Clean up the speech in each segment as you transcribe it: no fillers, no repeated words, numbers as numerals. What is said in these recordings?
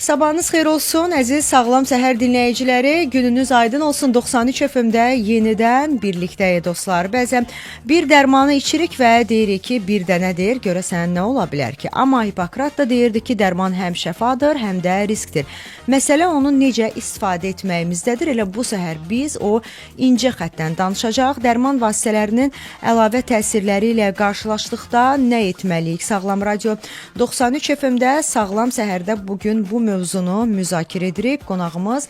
Sabahınız xeyir olsun, əziz sağlam səhər dinləyiciləri. Gününüz aydın olsun. 93 FM-də yenidən birlikdəyik dostlar. Bəzən bir dərmanı içirik və deyirik ki, bir dənədir. Görəsən nə ola bilər ki? Amma Hipokrat da deyirdi ki, dərman həm şəfadır, həm də riskdir. Məsələ onun necə istifadə etməyimizdədir. Elə bu səhər biz o incə xəttdən danışacaq. Dərman vasitələrinin əlavə təsirləri ilə qarşılaşdıqda nə etməliyik? Sağlam Radio 93 FM-də sağlam səhərdə bugün bu mövzunu müzakirə edirik. Qonağımız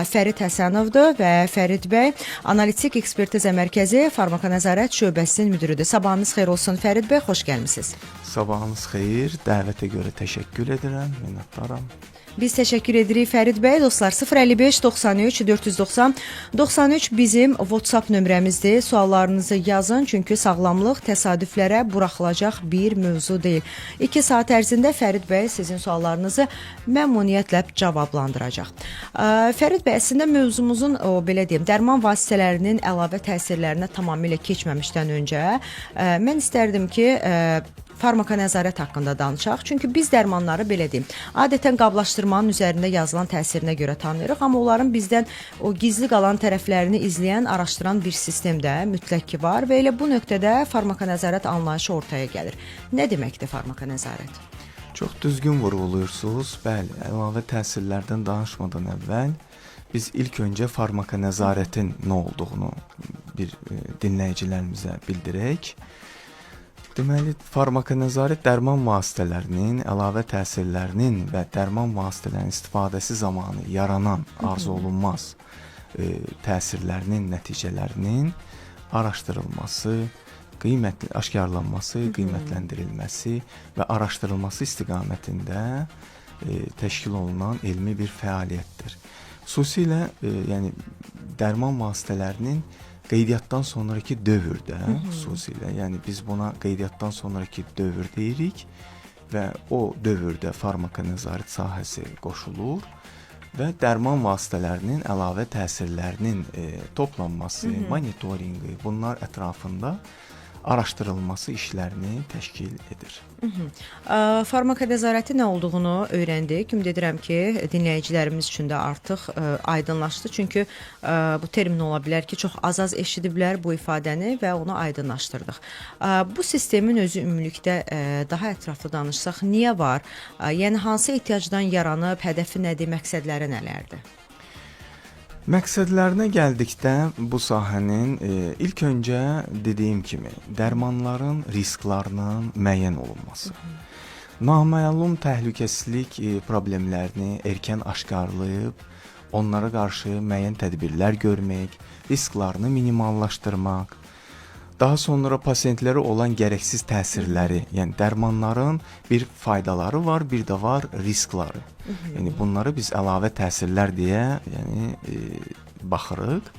Fərid Həsənovdur və Fərid bəy Analitik Ekspertiza Mərkəzi Farmakonəzarət şöbəsinin müdürüdür. Sabahınız xeyir olsun Fərid bəy, xoş gəlmisiniz. Sabahınız xeyir, dəvətə görə təşəkkür edirəm, minnətdaram. Biz təşəkkür edirik Fərid bəy. Dostlar 055 93 490 93 bizim WhatsApp nömrəmizdir. Suallarınızı yazın, çünki sağlamlıq təsadüflərə buraxılacaq bir mövzu deyil. 2 saat ərzində Fərid bəy sizin suallarınızı məmnuniyyətlə cavablandıracaq. Fərid bəy, əslində mövzumuzun belə deyim, dərman vasitələrinin əlavə təsirlərinə tamamilə keçməmişdən öncə mən istərdim ki, farmakonəzarət haqqında danışaq. Çünki biz dərmanları belə deyim, adətən qablaşdırmanın üzərində yazılan təsirinə görə tanıyırıq, amma onların bizdən o gizli qalan tərəflərini izləyən, araşdıran bir sistem də mütləq ki var və elə bu nöqtədə farmakonəzarət anlayışı ortaya gəlir. Nə deməkdir farmakonəzarət? Çox düzgün vurğuluyursunuz. Bəli, əlavə təsirlərdən danışmadan əvvəl biz ilk öncə farmakonəzarətin nə olduğunu bir dinləyicilərimizə bildirək. Deməli, farmakonəzarət dərman vasitələrinin, əlavə təsirlərinin və dərman vasitələrinin istifadəsi zamanı yaranan arzu olunmaz təsirlərinin nəticələrinin araşdırılması, aşkarlanması, qiymətləndirilməsi və araşdırılması istiqamətində təşkil olunan elmi bir fəaliyyətdir. Xüsusilə, yəni dərman vasitələrinin qeydiyyatdan sonraki dövrdə, xüsusilə, yəni biz buna qeydiyyatdan sonraki dövr deyirik və o dövrdə farmakonəzarət sahəsi qoşulur və dərman vasitələrinin əlavə təsirlərinin toplanması, monitorinqi, bunlar ətrafında araşdırılması işlərini təşkil edir. Farmakonəzarətin nə olduğunu öyrəndik. Ümid edirəm ki, dinləyicilərimiz üçün də artıq aydınlaşdı. Çünki bu termin ola bilər ki, çox az eşidiblər bu ifadəni və onu aydınlaşdırdıq. Bu sistemin özü ümumilikdə daha ətraflı danışsaq, niyə var? Yəni, hansı ehtiyacdan yaranıb, hədəfi nədir, məqsədləri nələrdir? Məqsədlərinə gəldikdə bu sahənin ilk öncə dediyim kimi dərmanların risklarının müəyyən olunması, naməlum təhlükəsizlik problemlərini erkən aşkarlayıb, onlara qarşı müəyyən tədbirlər görmək, risklarını minimallaşdırmaq, daha sonra pasientlərə olan gərəksiz təsirləri, yəni dərmanların bir faydaları var, bir də var riskları. Yəni bunları biz əlavə təsirlər deyə baxırıq.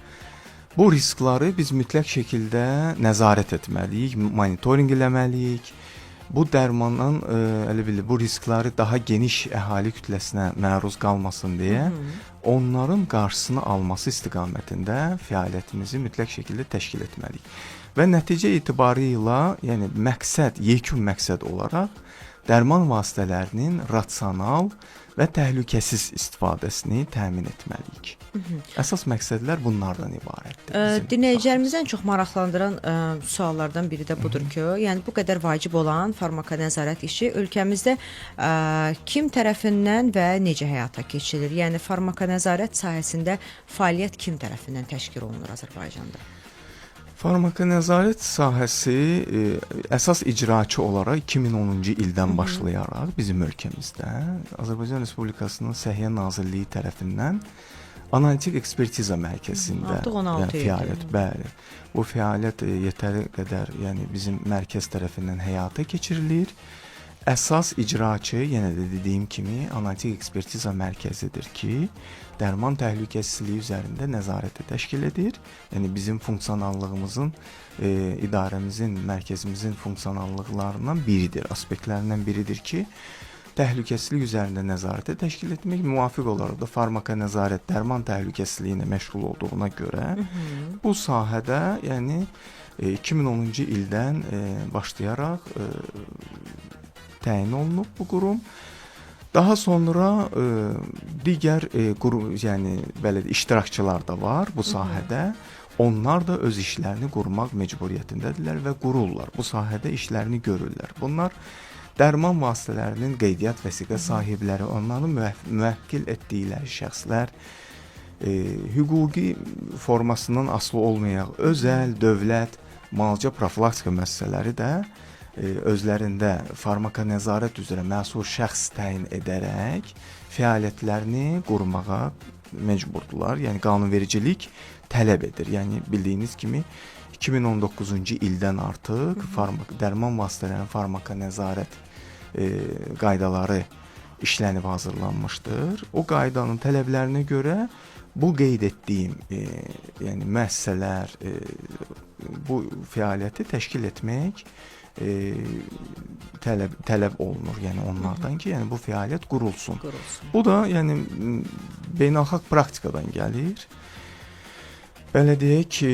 Bu riskları biz mütləq şəkildə nəzarət etməliyik, monitorinq eləməliyik. Bu dərmanın bu riskləri daha geniş əhali kütləsinə məruz qalmasın deyə onların qarşısını alması istiqamətində fəaliyyətimizi mütləq şəkildə təşkil etməliyik. Və nəticə etibarıyla, yəni yekun məqsəd olaraq dərman vasitələrinin rasional və təhlükəsiz istifadəsini təmin etməliyik. Əsas məqsədlər bunlardan ibarətdir. Dinləyicilərimizdən çox maraqlandıran suallardan biri də budur ki, yəni bu qədər vacib olan farmakonəzarət işi ölkəmizdə kim tərəfindən və necə həyata keçirilir? Yəni farmakonəzarət sahəsində fəaliyyət kim tərəfindən təşkil olunur Azərbaycanda? Farmakonəzarət sahəsi əsas icraçı olaraq 2010-cu ildən başlayaraq bizim ölkəmizdə Azərbaycan Respublikasının Səhiyyə Nazirliyi tərəfindən Analitik Ekspertiza Mərkəzində fəaliyyət, bəli. Bu fəaliyyət yetəri qədər, yəni bizim mərkəz tərəfindən həyata keçirilir. Əsas icraçı, yenə də dediyim kimi, Analitik Ekspertiza Mərkəzidir ki, dərman təhlükəsizliyi üzərində nəzarəti təşkil edir. Yəni bizim funksionallığımızın, idarəmizin, mərkəzimizin funksionallıqlarından biridir, aspektlərindən biridir ki, təhlükəsizlik üzərində nəzarəti təşkil etmək, müvafiq olaraq da farmakonəzarət dərman təhlükəsizliyi ilə məşğul olduğuna görə bu sahədə, yəni 2010-cu ildən başlayaraq təyin olunub bu qurum Daha sonra digər yəni belə iştirakçılar da var bu sahədə. Onlar da öz işlərini qurmaq məcburiyyətindədirlər və qururlar. Bu sahədə işlərini görürlər. Bunlar dərman vasitələrinin qeydiyyat vəsiqə sahibləri, onların müvəkkil etdikləri şəxslər, hüquqi formasından asılı olmayaraq özəl, dövlət, müalicə profilaktika müəssisələri də özlərində farmaka nəzarət üzrə məsul şəxs təyin edərək fəaliyyətlərini qurmağa məcburdular. Yəni qanunvericilik tələb edir. Yəni bildiyiniz kimi 2019-cu ildən artıq dərman vasitələrinin farmaka nəzarət qaydaları işlənib hazırlanmışdır. O qaydanın tələblərinə görə bu qeyd etdiyim yəni müəssisələr bu fəaliyyəti təşkil etmək tələb olunur. Yəni onlardan ki, yəni bu fəaliyyət qurulsun. Bu da yəni beynəlxalq praktikadan gəlir. Belə deyək ki,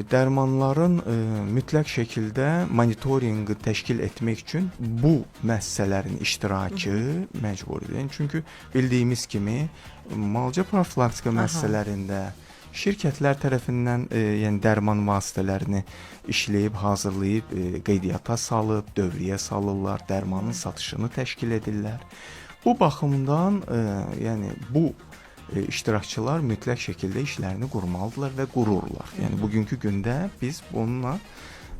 dərmanların mütləq şəkildə monitorinqi təşkil etmək üçün bu müəssisələrin iştirakı məcburidir. Çünki bildiyimiz kimi müalicə profilaktika müəssisələrində şirkətlər tərəfindən yəni dərman vasitələrini işləyib, hazırlayıb, qeydiyyata salıb, dövriyyə salırlar, dərmanın satışını təşkil edirlər. Bu baxımdan yəni bu iştirakçılar mütləq şəkildə işlərini qurmalıdırlar və qururlar. Yəni bugünkü gündə biz bununla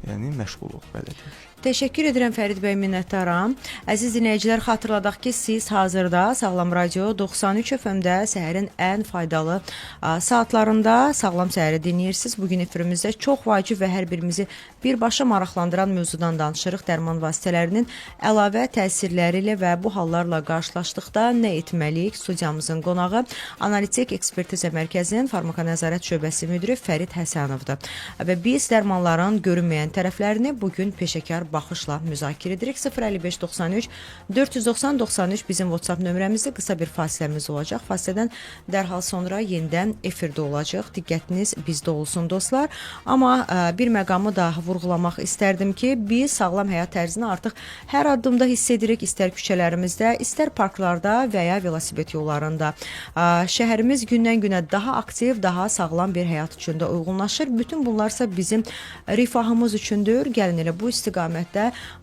yəni məşğuluq belə deyək. Təşəkkür edirəm Fərid bəy, minnətdaram. Əziz dinləyicilər, xatırladaq ki, siz hazırda Sağlam Radio 93 FM-də səhərin ən faydalı saatlarında Sağlam Səhəri dinləyirsiniz. Bugün efirimizdə çox vacib və hər birimizi birbaşa maraqlandıran mövzudan danışırıq. Dərman vasitələrinin əlavə təsirləri ilə və bu hallarla qarşılaşdıqda nə etməliyik? Studiyamızın qonağı Analitik Ekspertiza Mərkəzinin Farmaka Nəzarət Şöbəsi müdiri Fərid Həsənovdur. Və biz dərmanların görünməyən tərəflərini bugün peşəkar baxışla müzakirə edirik. 055 93 490 93 bizim WhatsApp nömrəmizdir. Qısa bir fasiləmiz olacaq. Fasilədən dərhal sonra yenidən efirdə olacaq. Diqqətiniz bizdə olsun dostlar. Amma bir məqamı da vurğulamaq istərdim ki, biz sağlam həyat tərzini artıq hər addımda hiss edirik. İstər küçələrimizdə, istər parklarda və ya velosiped yollarında. Şəhərimiz gündən-günə daha aktiv, daha sağlam bir həyat üçün də uyğunlaşır. Bütün bunlarsa bizim rifahımız üçündür. Gəlin elə bu istiqamətdə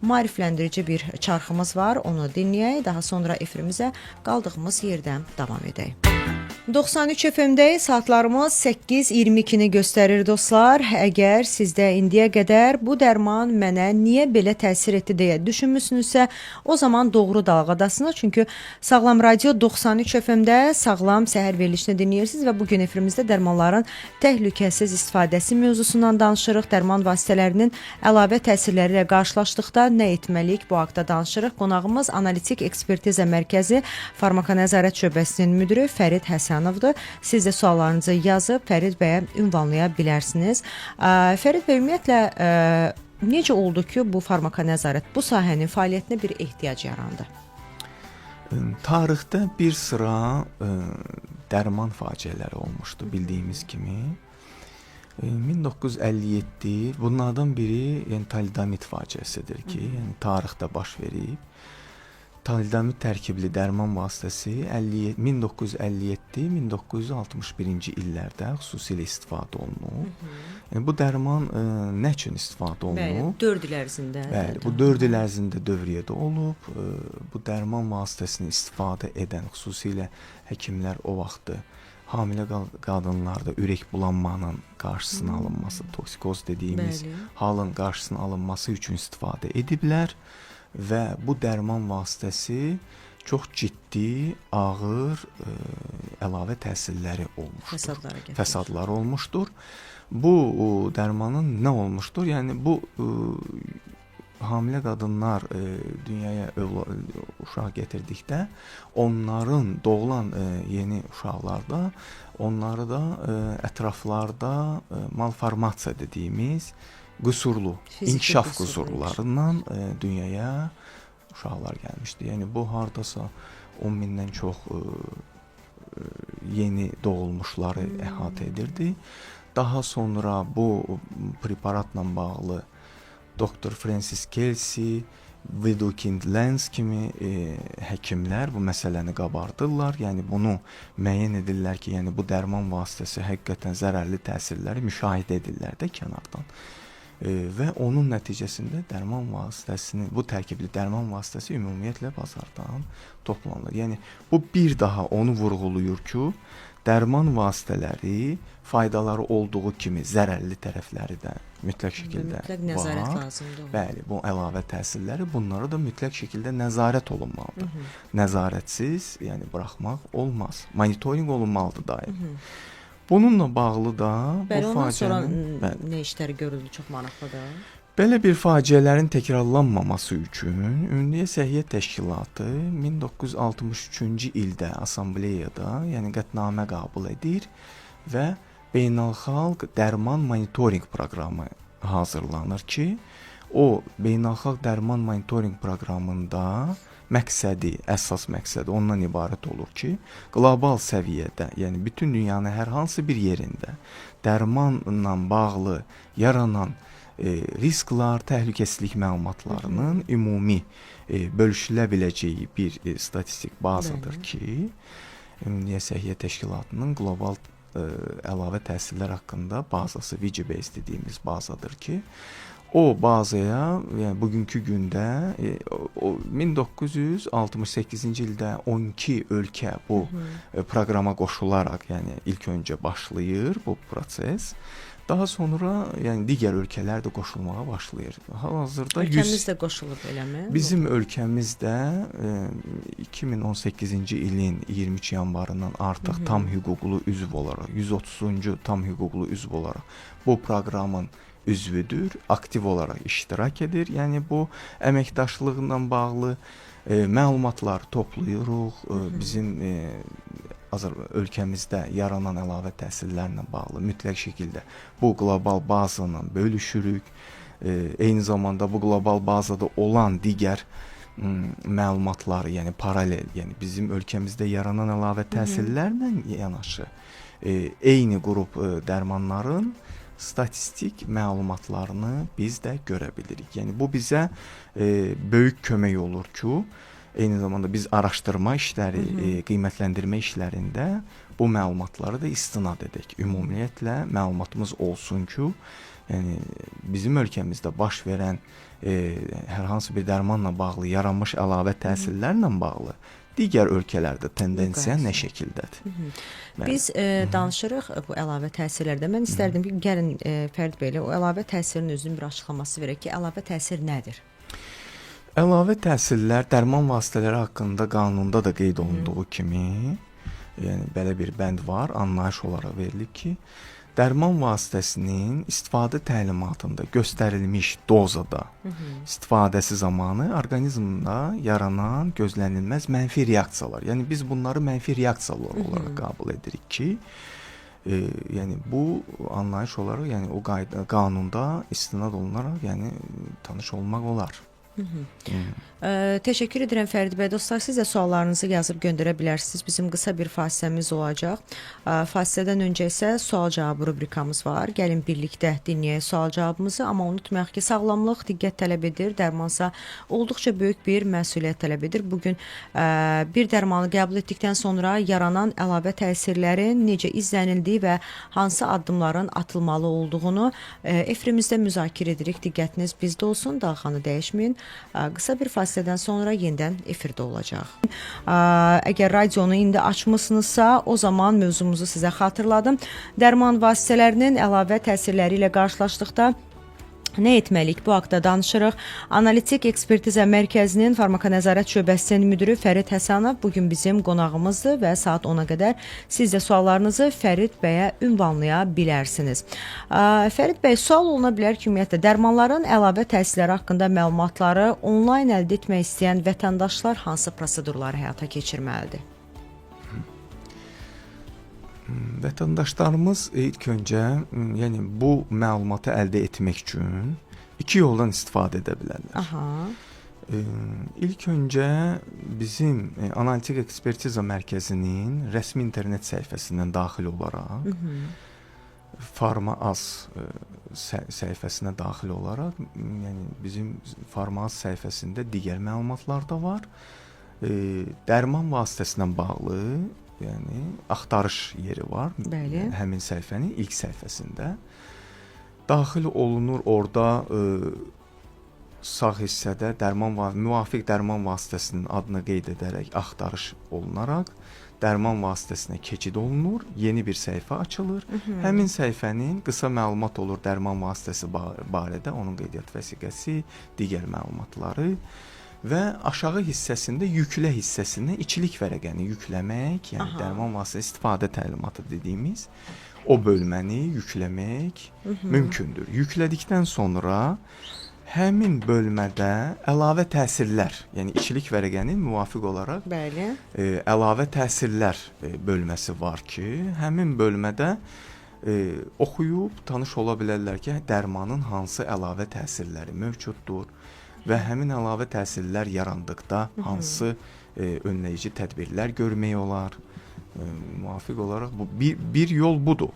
maarifləndirici bir çarxımız var. Onu dinləyək. Daha sonra efirimizə qaldığımız yerdən davam edək. 93 FM-də saatlarımız 8:22-ni göstərir dostlar. Əgər sizdə indiyə qədər bu dərman mənə niyə belə təsir etdi deyə düşünmüsünüzsə, o zaman doğru dalğadasınız. Çünki Sağlam Radio 93 FM-də sağlam səhər verilişini dinləyirsiniz və bugün efirimizdə dərmanların təhlükəsiz istifadəsi mövzusundan danışırıq. Dərman vasitələrinin əlavə təsirləri ilə qarşılaşdıqda nə etməliyik? Bu haqda danışırıq. Qonağımız Analitik Ekspertiza Mərkəzi Farmaka Nəzarət Şöbəsinin müdiri Fərid Həsənovdur. Siz də suallarınızı yazıb Fərid bəyə ünvanlaya bilərsiniz. Fərid bəy, ümumiyyətlə necə oldu ki, bu farmaka nəzarət bu sahənin fəaliyyətinə bir ehtiyac yarandı? Tarixdə bir sıra dərman faciələri olmuşdu bildiyimiz kimi. 1957 bunlardan biri yəni talidomid faciəsidir ki, yəni tarixdə baş verib. Talidomid tərkibli dərman vasitəsi 1957-1961-ci illərdə xüsusilə istifadə olunub. Yəni bu dərman nə üçün istifadə olunub? Bəli, 4 il ərzində. Bəli, bu 4 il ərzində dövriyyədə olub. Bu dərman vasitəsini istifadə edən xüsusilə həkimlər o vaxtı hamilə qadınlarda ürək bulanmanın qarşısının alınması, toksikoz dediyimiz halın qarşısının alınması üçün istifadə ediblər. Və bu dərman vasitəsi çox ciddi, ağır əlavə təsirləri olmuşdur. Fəsadları olmuşdur. Bu dərmanın nə olmuşdur? Yəni bu hamilə qadınlar dünyaya uşaq gətirdikdə onların doğulan yeni uşaqlarda onları da ətraflarda malformasiya dediyimiz qüsurlu, inkişaf qüsurlarından dünyaya uşaqlar gəlmişdi. Yəni bu hardasa 10 mindən çox yeni doğulmuşları əhatə edirdi. Daha sonra bu preparatla bağlı Dr. Francis Kelsey Widukind Lenz kimi həkimlər bu məsələni qabardırlar. Yəni bunu müəyyən edirlər ki, yəni bu dərman vasitəsi həqiqətən zərərli təsirləri müşahidə edirlər də kənardan. Və onun nəticəsində dərman vasitəsini, bu tərkibli dərman vasitəsi ümumiyyətlə bazardan toplanılır. Yəni bu bir daha onu vurğulayır ki, dərman vasitələri faydaları olduğu kimi zərərli tərəfləri də mütləq şəkildə mütləq nəzarət var. lazımdır. Bəli, bu əlavə təsirləri bunlara da mütləq şəkildə nəzarət olunmalıdır. Nəzarətsiz, yəni buraxmaq olmaz. Monitorinq olunmalıdır daim. Bununla bağlı da Bəli, bu ondan sonra faciənin nə işləri görüldü, çox maraqlıdır. belə bir faciələrin təkrarlanmaması üçün Ümumdünya Səhiyyə Təşkilatı 1963-cü ildə assambleyada, yəni qətnamə qəbul edir və beynəlxalq dərman monitorinq proqramı hazırlanır ki, o beynəlxalq dərman monitorinq proqramında məqsədi, əsas məqsədi ondan ibarət olur ki, qlobal səviyyədə, yəni bütün dünyanın hər hansı bir yerində dərmanla bağlı yaranan risklar, təhlükəsizlik məlumatlarının ümumi bölüşülə biləcəyi bir statistik bazadır ki, Ümumdünya Səhiyyə Təşkilatının qlobal əlavə təsirlər haqqında bazası, WGBase dediyimiz bazadır ki, o bazaya, yəni bugünkü gündə 1968-ci ildə 12 ölkə bu proqrama qoşularaq, yəni ilk öncə başlayır bu proses. Daha sonra yəni digər ölkələr də qoşulmağa başlayır. Hal-hazırda Ölkəmiz də qoşulub eləmi? Bizim ölkəmizdə 2018-ci ilin 23 yanvarından artıq tam hüquqlu üzv olaraq, 130-cu tam hüquqlu üzv olaraq bu proqramın üzvüdür, aktiv olaraq iştirak edir. Yəni bu əməkdaşlıqla bağlı məlumatlar toplayırıq. Bizim ölkəmizdə yaranan əlavə təsirlərlə bağlı mütləq şəkildə bu qlobal bazanla bölüşürük. Eyni zamanda bu qlobal bazada olan digər məlumatları, yəni paralel, yəni bizim ölkəmizdə yaranan əlavə təsirlərlə yanaşı eyni qrup dərmanların statistik məlumatlarını biz də görə bilirik. Yəni bu bizə böyük kömək olur ki, eyni zamanda biz araşdırma işləri, qiymətləndirmə işlərində bu məlumatları da istinad edək. Ümumiyyətlə məlumatımız olsun ki, yəni bizim ölkəmizdə baş verən hər hansı bir dərmanla bağlı yaranmış əlavə təsirlərlə bağlı digər ölkələrdə tendensiya nə şəkildədir? Biz danışırıq bu əlavə təsirlərdə. Mən istərdim ki, gəlin Fərid bəylə o əlavə təsirin özünün bir açıqlaması verək ki, əlavə təsir nədir? Əlavə təsirlər dərman vasitələri haqqında qanunda da qeyd olunduğu kimi, yəni belə bir bənd var, anlayış olaraq verilib ki, dərman vasitəsinin istifadə təlimatında göstərilmiş dozada istifadəsi zamanı orqanizmdə yaranan gözlənilməz mənfi reaksiyalar. Yəni biz bunları mənfi reaksiyalar olaraq qəbul edirik ki, yəni bu anlayış olaraq, yəni o qanunda istinad olunaraq, yəni tanış olmaq olar. Təşəkkür edirəm Fərid bəy. Dostlar, siz də suallarınızı yazıb göndərə bilərsiniz. Bizim qısa bir fasiləmiz olacaq. Fasilədən öncə isə sual-cavab rubrikamız var. Gəlin birlikdə dinləyək sual-cavabımızı, amma unutmayaq ki, sağlamlıq diqqət tələb edir, dərmansa olduqca böyük bir məsuliyyət tələb edir. Bugün bir dərmanı qəbul etdikdən sonra yaranan əlavə təsirlərin necə izlənildiyi və hansı addımların atılmalı olduğunu efrimizdə müzakirə edirik. Diqqətiniz bizdə olsun, dalğanı dəyişməyin. Qısa bir fasilədən sonra yenidən efirdə olacaq. Əgər radionu indi açmısınızsa, o zaman mövzumuzu sizə xatırladım. Dərman vasitələrinin əlavə təsirləri ilə qarşılaşdıqda nə etməliyik? Bu haqda danışırıq. Analitik Ekspertiza Mərkəzinin Farmakonəzarət Şöbəsinin müdiri Fərid Həsənov bugün bizim qonağımızdır və saat 10-a qədər siz də suallarınızı Fərid bəyə ünvanlaya bilərsiniz. Fərid bəy, sual oluna bilər ki, ümumiyyətlə dərmanların əlavə təsirləri haqqında məlumatları onlayn əldə etmək istəyən vətəndaşlar hansı prosedurları həyata keçirməlidir? Vətəndaşlarımız ilk öncə, yəni bu məlumatı əldə etmək üçün iki yoldan istifadə edə bilərlər. İlk öncə bizim Analitik Ekspertiza Mərkəzinin rəsmi internet səhifəsindən daxil olaraq Farmaaz səhifəsinə daxil olaraq, yəni bizim Farmaaz səhifəsində digər məlumatlar da var. Dərman vasitəsinə bağlı, yəni axtarış yeri var. Bəli. Həmin səhifənin ilk səhifəsində daxil olunur, orada sağ hissədə müvafiq dərman vasitəsinin adını qeyd edərək axtarış olunaraq dərman vasitəsinə keçid olunur, yeni bir səhifə açılır. Həmin səhifənin qısa məlumat olur dərman vasitəsi barədə, onun qeydiyyat vəsiqəsi, digər məlumatları və aşağı hissəsində yüklə hissəsində içilik vərəqəni yükləmək, yəni dərman vasitəsi istifadə təlimatı dediyimiz o bölməni yükləmək mümkündür. Yüklədikdən sonra həmin bölmədə əlavə təsirlər, yəni içilik vərəqənin müvafiq olaraq Bəli. Əlavə təsirlər bölməsi var ki, həmin bölmədə oxuyub tanış ola bilərlər ki, dərmanın hansı əlavə təsirləri mövcuddur və həmin əlavə təsirlər yarandıqda hansı önləyici tədbirlər görmək olar. Müvafiq olaraq bu bir yol budur.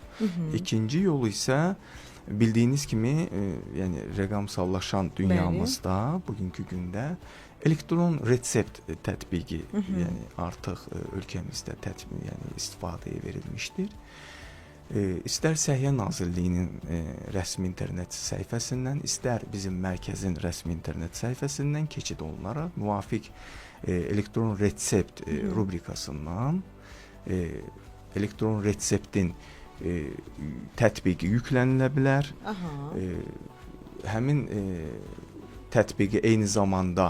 İkinci yolu isə bildiyiniz kimi, yəni rəqəmsallaşan dünyamızda bugünkü gündə elektron resept tətbiqi, yəni artıq ölkəmizdə yəni istifadəyə verilmişdir. İstər Səhiyyə Nazirliyinin rəsmi internet səhifəsindən, istər bizim mərkəzin rəsmi internet səhifəsindən keçid olunaraq müvafiq elektron resept rubrikasından elektron reseptin tətbiqi yüklənilə bilər. Həmin tətbiqi eyni zamanda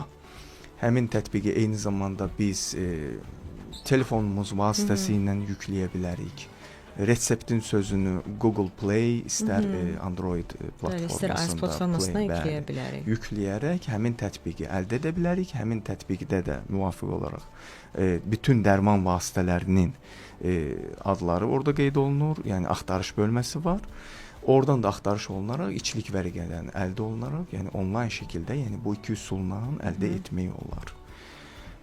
biz telefonumuz vasitəsilə yükləyə bilərik. Reseptin sözünü Google Play, istər Android platformasında yükləyərək həmin tətbiqi əldə edə bilərik. Həmin tətbiqdə də müvafiq olaraq bütün dərman vasitələrinin adları orada qeyd olunur. Yəni axtarış bölməsi var. Oradan da axtarış olunaraq içilik vərəqədən əldə olunaraq, yəni onlayn şəkildə, yəni bu iki üsulla əldə etmək olar.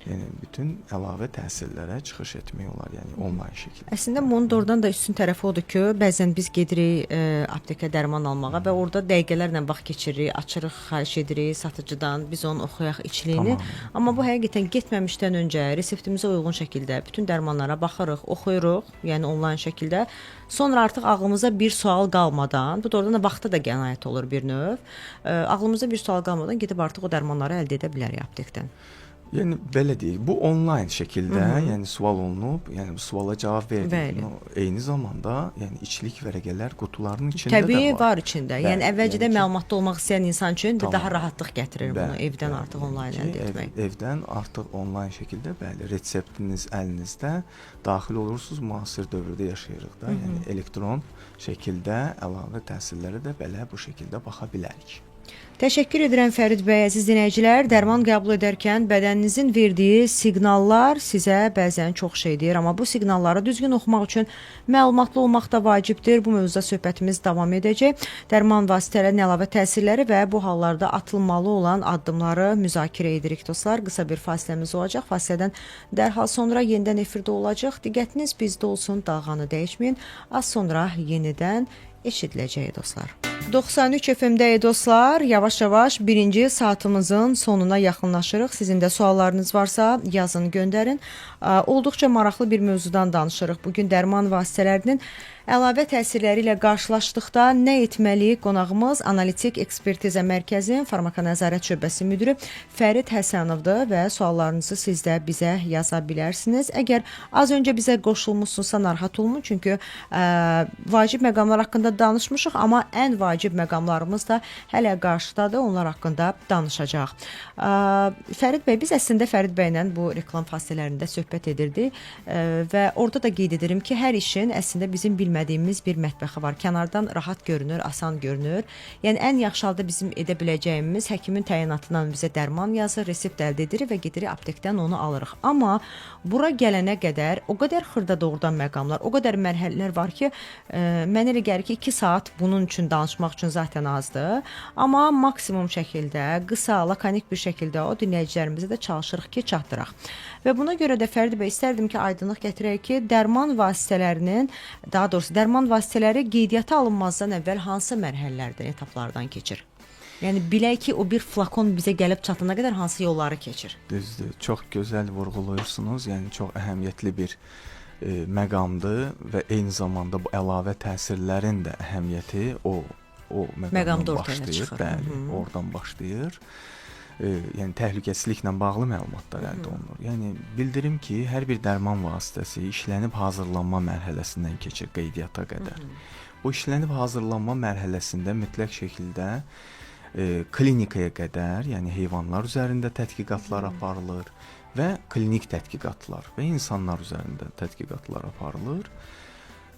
Yəni bütün əlavə təsirlərə çıxış etmək olar, yəni onlayn şəkildə. Əslində bunun doğrudan da üstün tərəfi odur ki, bəzən biz gedirik aptekə dərman almağa və orada dəqiqələrlə vaxt keçiririk, açırıq, xahiş edirik satıcıdan, biz onu oxuyaq içliyini. Amma bu həqiqətən getməmişdən öncə reseptimizə uyğun şəkildə bütün dərmanlara baxırıq, oxuyuruq, yəni onlayn şəkildə. Sonra artıq ağlımıza bir sual qalmadan, bu doğrudan da vaxta da qənaət olur bir növ. Ağlımıza bir sual qalmadan gedib artıq o dərmanları əldə edə bilərik aptekdən. Yəni belə deyək, bu onlayn şəkildə, yəni sual olunub, yəni bu suala cavab verdik. Eyni zamanda, yəni içilik vərəqələr qutularının içində Təbii də var. Var içində. Yəni əvvəlcədən məlumatlı olmaq istəyən insan üçün daha rahatlıq gətirir bunu evdən artıq onlayn əldə etmək. Evdən artıq onlayn şəkildə, bəli, reseptiniz əlinizdə, daxil olursunuz, müasir dövrdə yaşayırıq da, yəni elektron şəkildə əlavə təsirlərə də belə bu şəkildə baxa bilərik. Təşəkkür edirəm Fərid bəy, əziz dinləyicilər. Dərman qəbul edərkən bədəninizin verdiyi siqnallar sizə bəzən çox şey deyir, amma bu siqnalları düzgün oxumaq üçün məlumatlı olmaq da vacibdir. Bu mövzuda söhbətimiz davam edəcək. Dərman vasitələrinin əlavə təsirləri və bu hallarda atılmalı olan addımları müzakirə edirik dostlar. Qısa bir fasiləmiz olacaq. Fasilədən dərhal sonra yenidən efirdə olacaq. Diqqətiniz bizdə olsun, dalğanı dəyişməyin. Az sonra yenidən eşidiləcək dostlar. 93 FM-də dostlar, yavaş-yavaş birinci saatımızın sonuna yaxınlaşırıq. Sizin də suallarınız varsa yazın, göndərin. Olduqca maraqlı bir mövzudan danışırıq. Bugün dərman vasitələrinin əlavə təsirləri ilə qarşılaşdıqda nə etməli? Qonağımız Analitik Ekspertiza Mərkəzinin Farmakonəzarət şöbəsi müdiri Fərid Həsənovdur və suallarınızı siz də bizə yaza bilərsiniz. Əgər az öncə bizə qoşulmuşsunuzsa narahat olmayın, çünki vacib məqamlar haqqında danışmışıq, amma ən vacib məqamlarımız da hələ qarşıdadır, onlar haqqında danışacaq. Fərid bəy, biz əslində Fərid bəylə bu reklam fasilələrində söhbət edirdik və orada da qeyd edirəm ki, hər işin əslində bizim bilmədiyimiz bir mətbəxi var. Kənardan rahat görünür, asan görünür. Yəni ən yaxşı halda bizim edə biləcəyimiz həkimin təyinatından bizə dərman yazır, resept əldə edirik və gedirik aptekdən onu alırıq. Amma bura gələnə qədər o qədər xırda doğrudan məqamlar, o qədər mərhələlər var ki, mənə elə gəlir ki, 2 saat bunun üçün danışmaq üçün zaten azdır. Amma maksimum şəkildə, qısa, lakonik bir şəkildə o dinləyicilərimizə də çalışırıq ki, çatdıraq. Və buna görə də Fərid bəy istərdim ki, aydınlıq gətirək ki, dərman vasitələrinin, daha doğrusu dərman vasitələri qeydiyyata alınmazdan əvvəl hansı mərhələlərdən, etaplardan keçir? Yəni bilək ki, o bir flakon bizə gəlib çatana qədər hansı yolları keçir? Düzdür, çox gözəl vurğulayırsınız. Yəni çox əhəmiyyətli bir məqamdır və eyni zamanda bu əlavə təsirlərin də əhəmiyyəti o məqamdan başlayır. Bəli, oradan başlayır. Yəni təhlükəsizliklə bağlı məlumatlar əldə olunur. Yəni bildirim ki, hər bir dərman vasitəsi işlənib hazırlanma mərhələsindən keçir qeydiyyata qədər. Bu işlənib hazırlanma mərhələsində mütləq şəkildə klinikaya qədər, yəni heyvanlar üzərində tədqiqatlar aparılır və klinik tədqiqatlar və insanlar üzərində tədqiqatlar aparılır.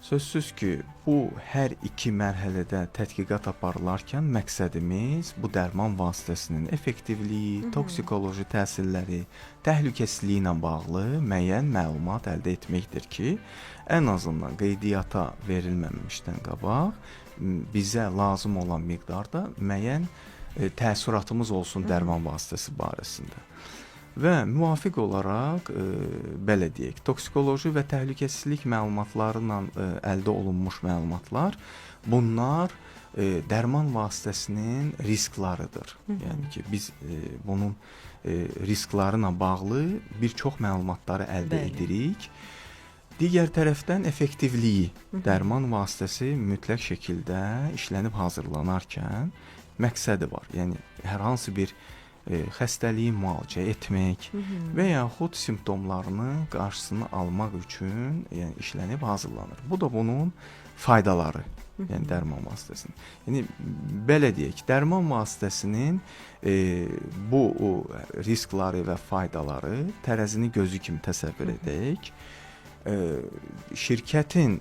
Sözsüz ki, bu hər iki mərhələdə tədqiqat aparılarkən məqsədimiz bu dərman vasitəsinin effektivliyi, toksikoloji təsirləri, təhlükəsizliyi ilə bağlı müəyyən məlumat əldə etməkdir ki, ən azından qeydiyyata verilməmişdən qabaq bizə lazım olan miqdarda müəyyən təəssüratımız olsun dərman vasitəsi barəsində. Və müvafiq olaraq, belə deyək, toksikoloji və təhlükəsizlik məlumatları ilə əldə olunmuş məlumatlar, bunlar dərman vasitəsinin risklarıdır. Yəni ki, biz bunun riskları ilə bağlı bir çox məlumatları əldə edirik. Digər tərəfdən effektivliyi, dərman vasitəsi mütləq şəkildə işlənib hazırlanarkən məqsədi var. Yəni hər hansı bir xəstəliyi müalicə etmək və yaxud simptomlarını qarşısını almaq üçün yəni işlənib hazırlanır. Bu da bunun faydaları, yəni dərman vasitəsinin. Yəni belə deyək, dərman vasitəsinin bu riskları və faydaları tərəzini gözü kimi təsəvvür edək. Şirkətin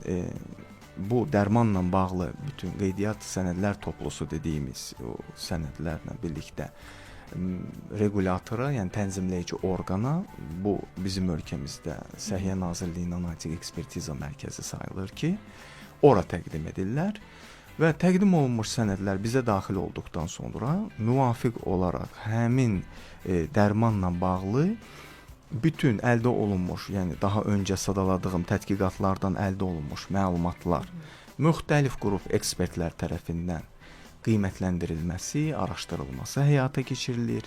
bu dərmanla bağlı bütün qeydiyyat sənədlər toplusu dediyimiz o sənədlərlə birlikdə regulyatora, yəni tənzimləyici orqana, bu bizim ölkəmizdə Səhiyyə Nazirliyinin Analitik Ekspertiza Mərkəzi sayılır ki, ora təqdim edirlər və təqdim olunmuş sənədlər bizə daxil olduqdan sonra müvafiq olaraq həmin dərmanla bağlı bütün əldə olunmuş, yəni daha öncə sadaladığım tədqiqatlardan əldə olunmuş məlumatlar müxtəlif qrup ekspertlər tərəfindən qiymətləndirilməsi, araşdırılması həyata keçirilir.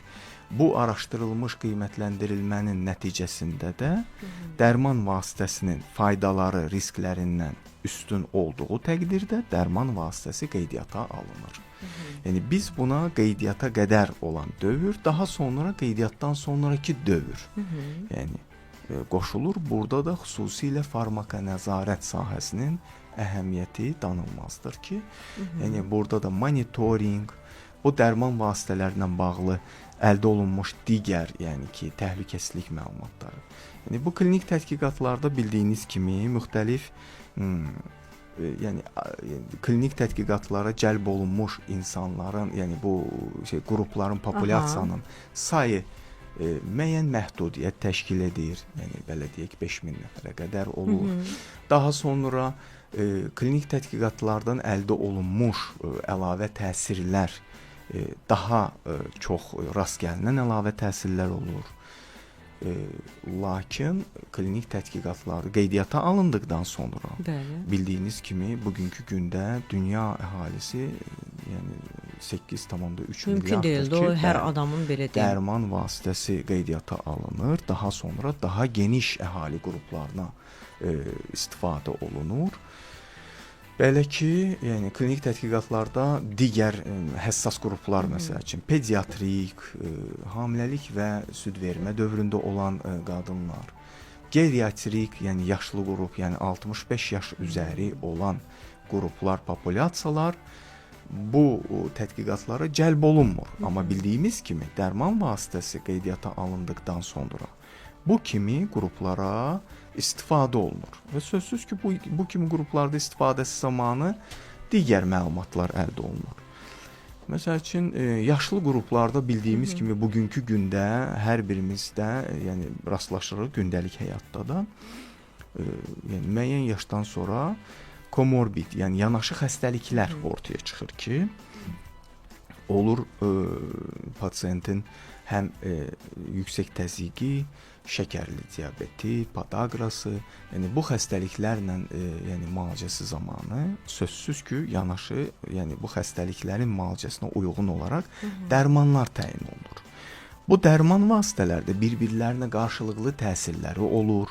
Bu araşdırılmış qiymətləndirilmənin nəticəsində də dərman vasitəsinin faydaları risklərindən üstün olduğu təqdirdə dərman vasitəsi qeydiyyata alınır. Yəni biz buna qeydiyyata qədər olan dövr, daha sonra qeydiyyatdan sonraki dövr yəni qoşulur. Burada da xüsusilə farmaka nəzarət sahəsinin əhəmiyyəti danılmazdır ki, yəni burada da monitorinq, bu dərman vasitələrinə bağlı əldə olunmuş digər, yəni ki, təhlükəsizlik məlumatları. Yəni bu klinik tədqiqatlarda bildiyiniz kimi müxtəlif yəni klinik tədqiqatlara cəlb olunmuş insanların, yəni bu qrupların, populyasiyanın sayı müəyyən məhdudiyyət təşkil edir. Yəni belə deyək 5000 nəfərə qədər olur. Daha sonra klinik tədqiqatlardan əldə olunmuş əlavə təsirlər daha çox rast gəlinən əlavə təsirlər olur. Lakin klinik tədqiqatları qeydiyyata alındıqdan sonra bildiyiniz kimi bugünkü gündə dünya əhalisi yəni 8,3 milyarddır ki, hər adamın belə deyil. Dərman vasitəsi qeydiyyata alınır, daha sonra daha geniş əhali qruplarına istifadə olunur. Belə ki, yəni klinik tədqiqatlarda digər həssas qruplar, məsəl üçün pediatrik, hamiləlik və süd vermə dövründə olan qadınlar, geriatrik, yəni yaşlı qrup, yəni 65 yaş üzəri olan qruplar, populyasiyalar bu tədqiqatlara cəlb olunmur. Amma bildiyimiz kimi dərman vasitəsi qeydiyyata alındıqdan sonra bu kimi qruplara istifadə olunur. Və sözsüz ki, bu kimi qruplarda istifadəsi zamanı digər məlumatlar əldə olunur. Məsəl üçün, yaşlı qruplarda bildiyimiz kimi bugünkü gündə hər birimizdə, yəni rastlaşırıq gündəlik həyatda da, yəni müəyyən yaşdan sonra komorbid, yəni yanaşı xəstəliklər ortaya çıxır ki, olur pasientin həm yüksək təzyiqi, şəkərli diabeti, podaqrası, yəni bu xəstəliklərlə yəni müalicəsi zamanı sözsüz ki, yanaşı, yəni bu xəstəliklərin müalicəsinə uyğun olaraq dərmanlar təyin olunur. Bu dərman vasitələrdə bir-birlərinə qarşılıqlı təsirləri olur.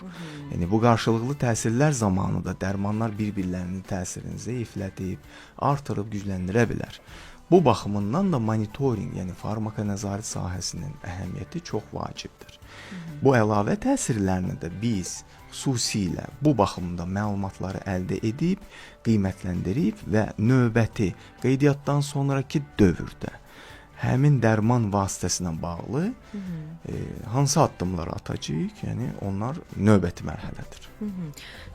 Yəni bu qarşılıqlı təsirlər zamanı da dərmanlar bir-birlərinin təsirini zəiflədib, artırıb gücləndirə bilər. Bu baxımından da monitorinq, yəni farmakonəzarət sahəsinin əhəmiyyəti çox vacibdir. Bu əlavə təsirlərini də biz xüsusilə bu baxımda məlumatları əldə edib, qiymətləndirib və növbəti qeydiyyatdan sonraki dövrdə həmin dərman vasitəsinə bağlı hansı addımları atacağıq? Yəni onlar növbəti mərhələdir.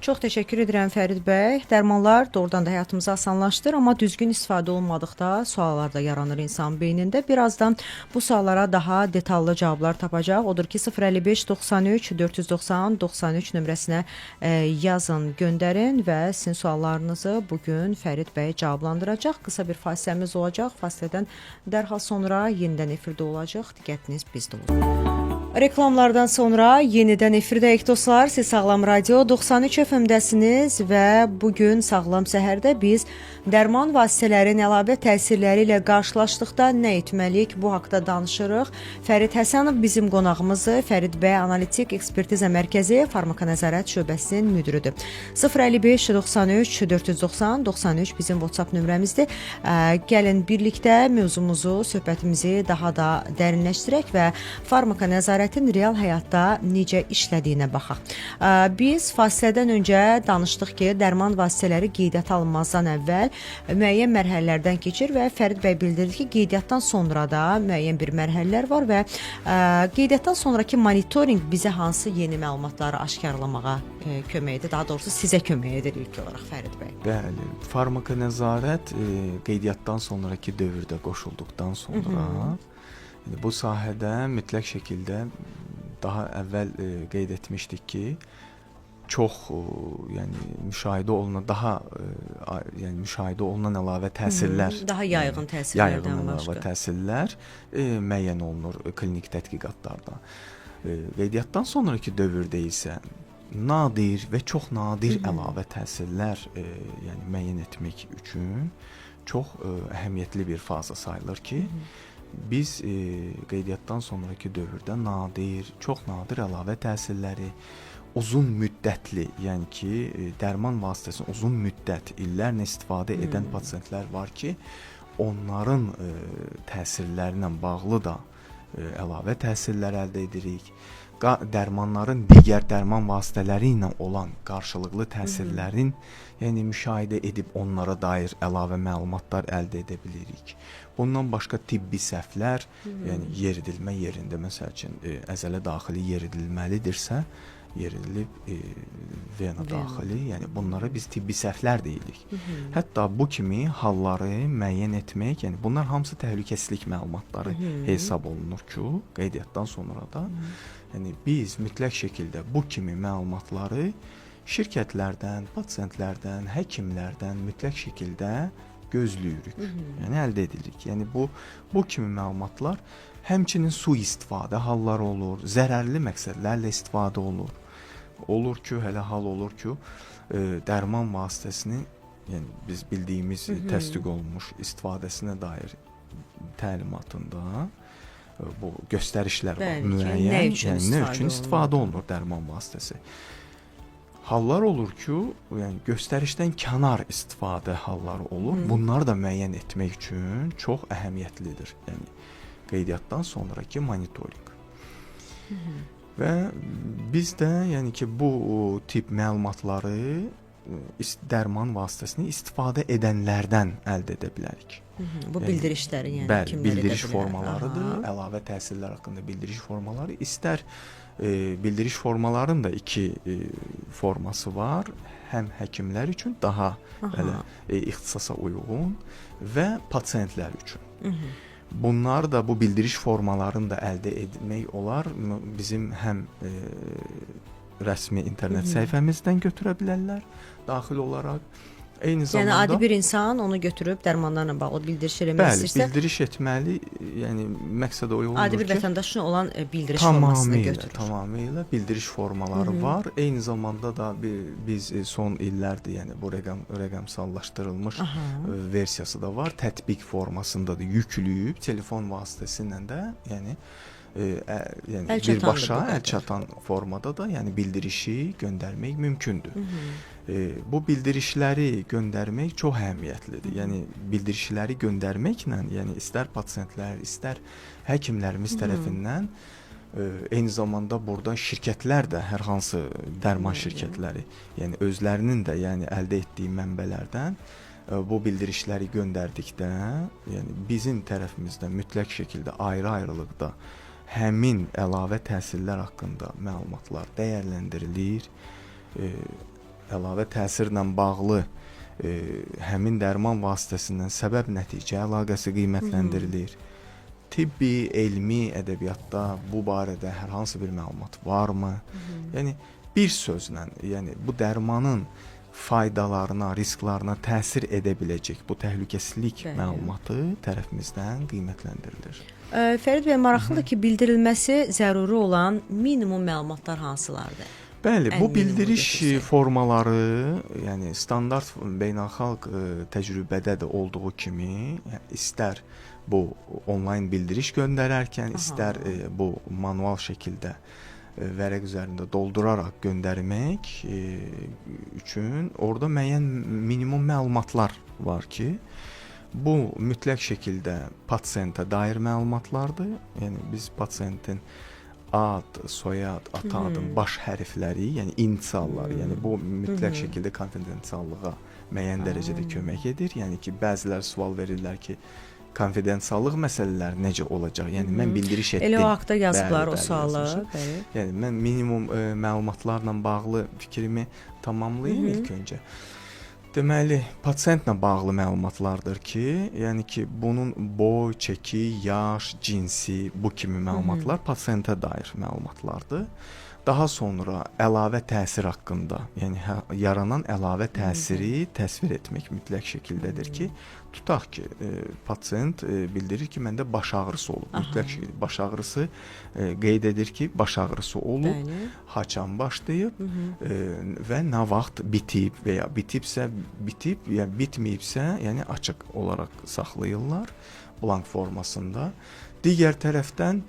Çox təşəkkür edirəm Fərid bəy. Dərmanlar doğrudan da həyatımızı asanlaşdır, amma düzgün istifadə olunmadıqda suallar da yaranır insan beynində. Birazdan bu suallara daha detallı cavablar tapacaq. Odur ki 055 93 490 93 nömrəsinə yazın, göndərin və sizin suallarınızı bugün Fərid bəy cavablandıracaq. Qısa bir fasiləmiz olacaq. Fasilədən dərhal sonra yenidən efirdə olacaq. Diqqətiniz bizdə olsun. Reklamlardan sonra yenidən efirdəyik dostlar. Siz Sağlam Radio 93 FM-dəsiniz və bugün Sağlam Səhərdə biz dərman vasitələrinin əlavə təsirləri ilə qarşılaşdıqda nə etməliyik? Bu haqda danışırıq. Fərid Həsənov bizim qonağımızdır. Fərid bəy Analitik Ekspertiza Mərkəzi Farmakonəzarət şöbəsinin müdürüdür. 055 93 490 93 bizim WhatsApp nömrəmizdir. Gəlin birlikdə mövzumuzu, söhbətimizi daha da dərinləşdirək və farmakonəzarət real həyatda necə işlədiyinə baxaq. Biz fasilədən öncə danışdıq ki, dərman vasitələri qeydiyyata alınmazdan əvvəl müəyyən mərhələlərdən keçir və Fərid bəy bildirdi ki, qeydiyyatdan sonra da müəyyən bir mərhələlər var və qeydiyyatdan sonraki monitorinq bizə hansı yeni məlumatları aşkarlamağa kömək edir, daha doğrusu sizə kömək edir ilk olaraq Fərid bəy. Bəli, farmakonəzarət qeydiyyatdan sonraki dövrdə qoşulduqdan sonra bu sahədə mütləq şəkildə daha əvvəl qeyd etmişdik ki, çox yəni müşahidə olunan əlavə təsirlər, daha yayğın təsirlərdən əlavə təsirlər müəyyən olunur klinik tədqiqatlarda. Qeydiyyatdan sonraki dövrdə isə nadir və çox nadir əlavə təsirlər yəni müəyyən etmək üçün çox əhəmiyyətli bir faza sayılır ki, biz qeydiyyatdan sonraki dövrdə nadir, çox nadir əlavə təsirləri uzun müddətli, yəni ki, dərman vasitəsini uzun müddət, illərlə istifadə edən pasientlər var ki, onların təsirləri ilə bağlı da əlavə təsirlər əldə edirik. Dərmanların digər dərman vasitələri ilə olan qarşılıqlı təsirlərin yəni müşahidə edib onlara dair əlavə məlumatlar əldə edə bilirik. Bundan başqa tibbi səhvlər, yəni yeridilmə yerində məsəl üçün əzələ daxili yeridilməlidirsə, yeridilib vena daxili, yəni bunlara biz tibbi səhvlər deyirik. Hətta bu kimi halları müəyyən etmək, yəni bunlar hamısı təhlükəsizlik məlumatları hesab olunur ki, qeydiyyatdan sonra da yəni biz mütləq şəkildə bu kimi məlumatları şirkətlərdən, pasiyentlərdən, həkimlərdən mütləq şəkildə gözləyirik. Yəni əldə edirik. Yəni bu kimi məlumatlar həmçinin sui-istifadə halları olur, zərərli məqsədlərlə istifadə olur. Olur ki, hələ hal olur ki, dərman vasitəsinin, yəni biz bildiyimiz təsdiq olunmuş istifadəsinə dair təlimatında bu göstərişlər var, müəyyən, yəni nə üçün istifadə olunur dərman vasitəsi. Hallar olur ki, yəni göstərişdən kənar istifadə halları olur. Bunları da müəyyən etmək üçün çox əhəmiyyətlidir. Yəni qeydiyyatdan sonraki monitorinq. Və biz də yəni ki, bu tip məlumatları dərman vasitəsini istifadə edənlərdən əldə edə bilərik. Bu bildirişləri, yəni bəli, kimlər edə bilər? Bildiriş formalarıdır. Əlavə təsirlər haqqında bildiriş formaları. İstər bildiriş formaların da iki forması var. Həm həkimlər üçün daha belə ixtisasa uyğun və pasiyentlər üçün. Bunlar da bu bildiriş formalarını da əldə etmək olar. Bizim həm rəsmi internet səhifəmizdən götürə bilərlər daxil olaraq. Eyni Yəni zamanda adi bir insan onu götürüb dərmanlarla bağlı bildiriş eləmək bəli, istəyirsə, bildiriş etməli, yəni məqsəd o olunur adi bir ki, vətəndaşın olan bildiriş formasını götürür. Tamamilə bildiriş formaları var. Eyni zamanda da biz son illərdir, yəni bu rəqəmsallaşdırılmış versiyası da var. Tətbiq formasında da yükləyib telefon vasitəsilə də, yəni birbaşa əl çatan formada da, yəni bildirişi göndərmək mümkündür. Bu bildirişləri göndərmək çox əhəmiyyətlidir. Yəni bildirişləri göndərməklə, yəni istər pasiyentlər, istər həkimlərimiz tərəfindən eyni zamanda burada şirkətlər də, hər hansı dərman şirkətləri, yəni özlərinin də, yəni əldə etdiyi mənbələrdən bu bildirişləri göndərdikdə, yəni bizim tərəfimizdən mütləq şəkildə ayrı-ayrılıqda həmin əlavə təsirlər haqqında məlumatlar dəyərləndirilir. Əlavə təsirlə bağlı həmin dərman vasitəsindən səbəb-nəticə əlaqəsi qiymətləndirilir. Tibbi, elmi ədəbiyyatda bu barədə hər hansı bir məlumat varmı? Yəni bir sözlə, yəni bu dərmanın faydalarına, risklarına təsir edə biləcək bu təhlükəsizlik məlumatı tərəfimizdən qiymətləndirilir. Fərid bəy, maraqlıdır ki, bildirilməsi zəruri olan minimum məlumatlar hansılardır? Bəli, bu bildiriş formaları, yəni standart beynəlxalq təcrübədə də olduğu kimi, yəni istər bu onlayn bildiriş göndərərkən, istər bu manual şəkildə vərəq üzərində dolduraraq göndərmək üçün orada müəyyən minimum məlumatlar var ki, bu mütləq şəkildə pasiyentə dair məlumatlardır. Yəni biz pasiyentin ad, soyad, ata adın baş hərfləri, yəni inisialları, yəni bu mütləq şəkildə konfidensiallığa müəyyən dərəcədə kömək edir. Yəni ki, bəzilər sual verirlər ki, konfidensiallıq məsələləri necə olacaq? Yəni mən bildiriş etdim. Elə o haqda yazıblar o sualı. Yəni mən minimum məlumatlarla bağlı fikrimi tamamlayım ilk öncə. Deməli, pasiyentlə bağlı məlumatlardır ki, yəni ki, bunun boy, çəki, yaş, cinsi, bu kimi məlumatlar pasiyentə dair məlumatlardır. Daha sonra əlavə təsir haqqında, yəni yaranan əlavə təsiri təsvir etmək mütləq şəkildədir ki, tutaq ki, pasiyent bildirir ki, məndə baş ağrısı olub. Mütləq şəkildə baş ağrısı qeyd edir ki, baş ağrısı olub, haçan başlayıb və nə vaxt bitib və ya bitibsə bitib, ya bitməyibsə, yəni açıq olaraq saxlayırlar blank formasında. Digər tərəfdən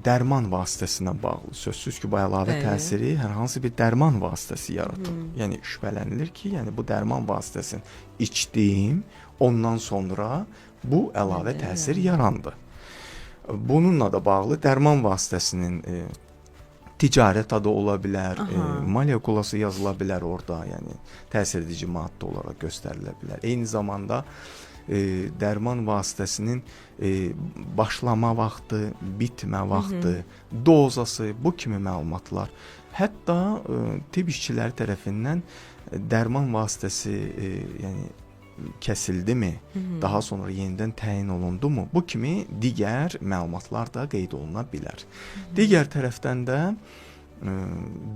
dərman vasitəsinə bağlı. Sözsüz ki, bu əlavə təsiri hər hansı bir dərman vasitəsi yaratır. Yəni şübhələnilir ki, yəni bu dərman vasitəsini içdim, ondan sonra bu əlavə təsir yarandı. Bununla da bağlı dərman vasitəsinin ticarət adı ola bilər, molekulası yazıla bilər orada, yəni təsir edici maddə olaraq göstərilə bilər. Eyni zamanda dərman vasitəsinin başlama vaxtı, bitmə vaxtı, dozası, bu kimi məlumatlar. Hətta tibb işçiləri tərəfindən dərman vasitəsi yəni kəsildimi, daha sonra yenidən təyin olundumu, bu kimi digər məlumatlar da qeyd oluna bilər. Digər tərəfdən də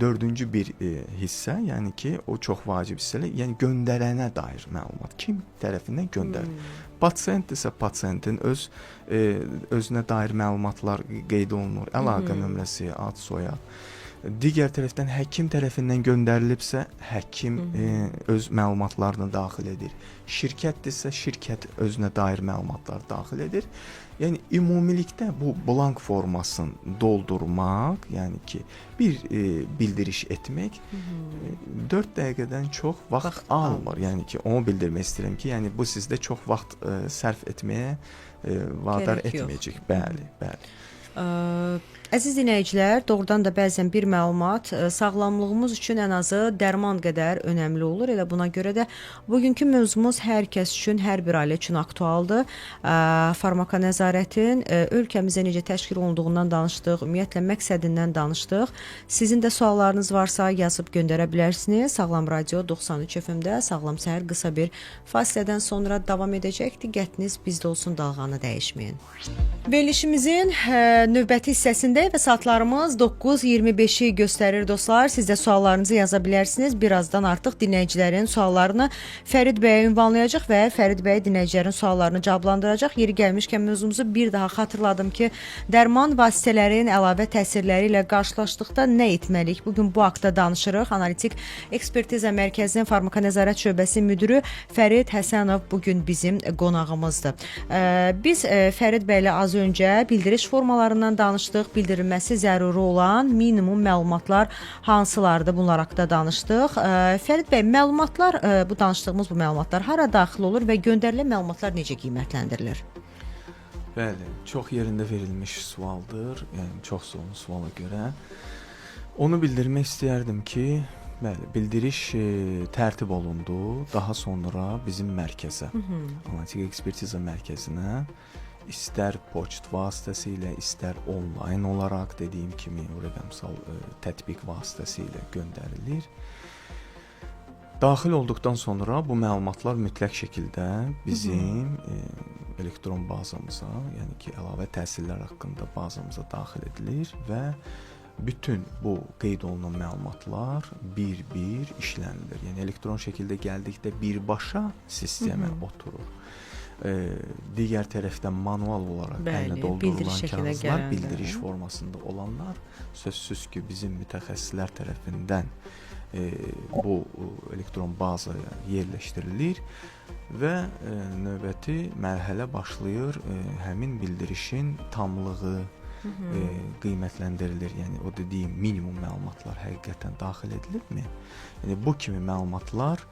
dördüncü bir hissə, yəni ki, o çox vacib hissələr, yəni göndərənə dair məlumat. Kim tərəfindən göndərir? Pasiyent isə pasiyentin özünə dair məlumatlar qeyd olunur. Əlaqə nömrəsi, ad, soyad. Digər tərəfdən həkim tərəfindən göndərilibsə, həkim öz məlumatlarını daxil edir. Şirkətdirsə, şirkət özünə dair məlumatlar daxil edir. Yəni ümumilikdə bu blank formasını doldurmaq, yəni ki, bir bildiriş etmək 4 dəqiqədən çox vaxt almır. Yəni ki, onu bildirmək istəyirəm ki, yəni bu sizdə çox vaxt sərf etməyə vadar etməyəcək. Bəli, bəli. Əziz dinləyicilər, doğrudan da bəzən bir məlumat sağlamlığımız üçün ən azı dərman qədər önəmli olur. Elə buna görə də bugünkü mövzumuz hər kəs üçün, hər bir ailə üçün aktualdır. Farmaka nəzarətin ölkəmizdə necə təşkil olunduğundan danışdıq, ümumiyyətlə məqsədindən danışdıq. Sizin də suallarınız varsa yazıb göndərə bilərsiniz. Sağlam Radio 93 FM-də Sağlam Səhər qısa bir fasilədən sonra davam edəcək. Diqqətiniz bizdə olsun, dalğanı dəyişməyin. Verilişimizin növbəti hissəsində və saatlarımız 9:25-i göstərir dostlar. Siz də suallarınızı yaza bilərsiniz. Birazdan artıq dinləyicilərin suallarını Fərid bəyə ünvanlayacaq və Fərid bəy dinləyicilərin suallarını cavablandıracaq. Yeri gəlmişkən mövzumuzu bir daha xatırladım ki, dərman vasitələrin əlavə təsirləri ilə qarşılaşdıqda nə etməliyik? Bugün bu haqda danışırıq. Analitik Ekspertiza Mərkəzinin Farmakonəzarət şöbəsi müdürü Fərid Həsənov bugün bizim qonağımızdır. Biz Fərid bəylə az öncə bildiriş formalarından danışdıq. Bildirilməsi zəruri olan minimum məlumatlar hansılardır? Bunlar haqqında danışdıq. Fərid bəy, məlumatlar, bu danışdığımız bu məlumatlar hara daxil olur və göndərilən məlumatlar necə qiymətləndirilir? Bəli, çox yerində verilmiş sualdır. Yəni çox sağ olun suala görə. Onu bildirmək istəyərdim ki, bəli, bildiriş tərtib olundu. Daha sonra bizim mərkəzə, Analitik Ekspertiza Mərkəzinə istər poçt vasitəsilə, istər onlayn olaraq dediyim kimi rəqəmsal tətbiq vasitəsilə göndərilir. Daxil olduqdan sonra bu məlumatlar mütləq şəkildə bizim elektron bazamıza, yəni ki, əlavə təhsillər haqqında bazamıza daxil edilir və bütün bu qeyd olunan məlumatlar bir-bir işlənilir. Yəni elektron şəkildə gəldikdə birbaşa sistemə oturur. Digər tərəfdən manual olaraq əllə doldurulan kağızlar, bildiriş formasında olanlar sözsüz ki, bizim mütəxəssislər tərəfindən bu elektron bazaya yerləşdirilir və növbəti mərhələ başlayır. Həmin bildirişin tamlığı qiymətləndirilir. Yəni o dediyim minimum məlumatlar həqiqətən daxil edilibmi? Yəni bu kimi məlumatlar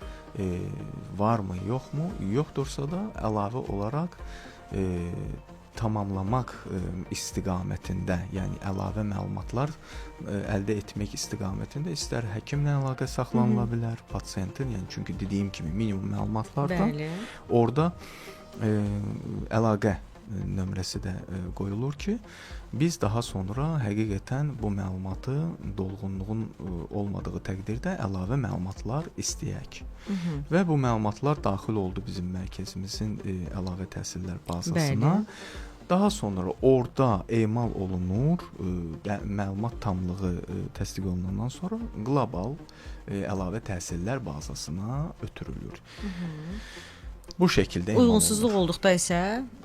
varmı, yoxmu? Yoxdursa da əlavə olaraq tamamlamaq istiqamətində, yəni əlavə məlumatlar əldə etmək istiqamətində istər həkimlə əlaqə saxlanıla bilər, pasientin, yəni çünki dediyim kimi minimum məlumatlardan orada əlaqə nömrəsi də qoyulur ki, biz daha sonra həqiqətən bu məlumatı dolğunluğun olmadığı təqdirdə əlavə məlumatlar istəyək. Və bu məlumatlar daxil oldu bizim mərkəzimizin əlavə təhsillər bazasına. Daha sonra orada emal olunur, məlumat tamlığı təsdiq olunandan sonra qlobal əlavə təhsillər bazasına ötürülür. Bu şəkildə uyğunsuzluq olduqda isə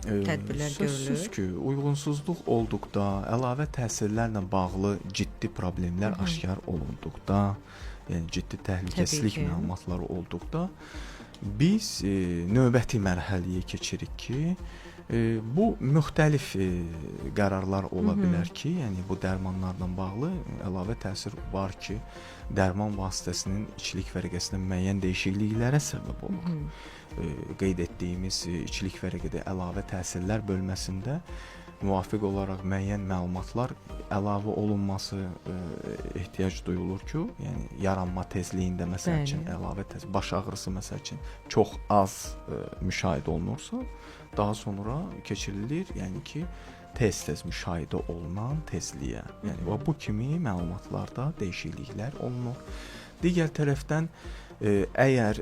tədbirlər görülür. Sözsüz ki, uyğunsuzluq olduqda, əlavə təsirlərlə bağlı ciddi problemlər aşkar olunduqda, yəni ciddi təhlükəsizlik məlumatları olduqda biz növbəti mərhələyə keçirik ki, bu müxtəlif qərarlar ola bilər ki, yəni bu dərmanlarla bağlı əlavə təsir var ki, dərman vasitəsinin içilik vərəqəsində müəyyən dəyişikliklərə səbəb olur. Qeyd etdiyimiz içilik vərəqədə əlavə təsirlər bölməsində müvafiq olaraq müəyyən məlumatlar əlavə olunması ehtiyac duyulur ki, yəni yaranma tezliyində məsəl üçün əlavə təsir, baş ağrısı məsəl üçün çox az müşahidə olunursa, daha sonra keçirilir, yəni ki, tez-tez müşahidə olunan tezliyə. Yəni bu kimi məlumatlarda dəyişikliklər olunur. Digər tərəfdən əgər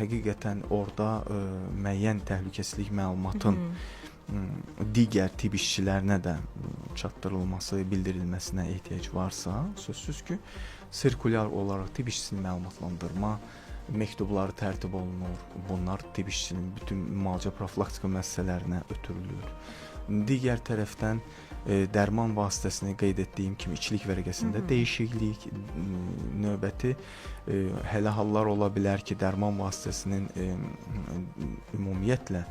həqiqətən orada müəyyən təhlükəsizlik məlumatın digər tibb işçilərinə də çatdırılması, bildirilməsinə ehtiyac varsa, sözsüz ki, sirkulyar olaraq tibb işçisini məlumatlandırma məktubları tərtib olunur. Bunlar tibb işçinin bütün müalicə profilaktika müəssisələrinə ötürülür. Digər tərəfdən dərman vasitəsini qeyd etdiyim kimi içilik vərəqəsində dəyişiklik, növbəti hələ hallar ola bilər ki, dərman vasitəsinin ümumiyyətlə